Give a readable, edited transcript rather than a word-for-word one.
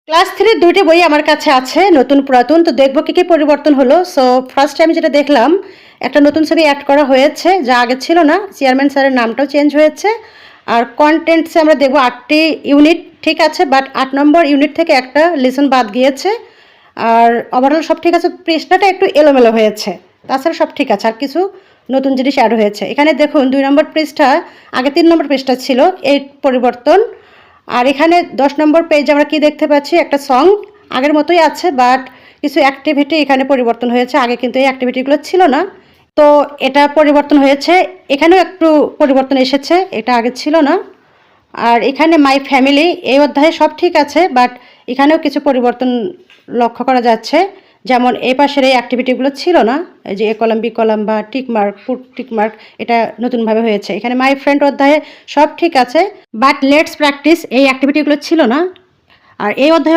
Class 3 এর ২টি বই আমার কাছে আছে, নতুন পুরাতন। তো দেখব কি, কি পরিবর্তন হলো। সো ফার্স্ট টাইম যেটা দেখলাম, একটা নতুন ছবি এড করা হয়েছে যা আগে ছিল না। চেয়ারম্যান স্যারের নামটাও চেঞ্জ হয়েছে। আর কনটেন্টসে আমরা দেখব ৮টি ইউনিট ঠিক আছে, বাট ৮ নম্বর ইউনিট থেকে একটা লেসন বাদ গিয়েছে। আর ওভারঅল সব ঠিক আছে, পৃষ্ঠাটা একটু এলোমেলো হয়েছে। তাছাড়া সব ঠিক আছে, আর কিছু নতুন জিনিস অ্যাড হয়েছে। এখানে দেখুন ২ নম্বর পৃষ্ঠা, আগে ৩ নম্বর পৃষ্ঠা ছিল, এই পরিবর্তন। আর এখানে ১০ নম্বর পেজে আমরা কি দেখতে পাচ্ছি, একটা সং আগের মতোই আছে, বাট কিছু অ্যাক্টিভিটি এখানে পরিবর্তন হয়েছে। আগে কিন্তু এই অ্যাক্টিভিটিগুলো ছিল না। তো এটা পরিবর্তন হয়েছে, এখানেও একটু পরিবর্তন এসেছে, এটা আগে ছিল না। আর এখানে মাই ফ্যামিলি এই অধ্যায়ে সব ঠিক আছে, বাট এখানেও কিছু পরিবর্তন লক্ষ্য করা যাচ্ছে। যেমন এই পাশের এই অ্যাক্টিভিটিগুলো ছিল না, এই যে এ কলাম বি কলাম বা টিকমার্ক পুট টিকমার্ক, এটা নতুনভাবে হয়েছে। এখানে মাই ফ্রেন্ড অধ্যায়ে সব ঠিক আছে, বাট লেটস প্র্যাকটিস এই অ্যাক্টিভিটিগুলো ছিল না। আর এই অধ্যায়ে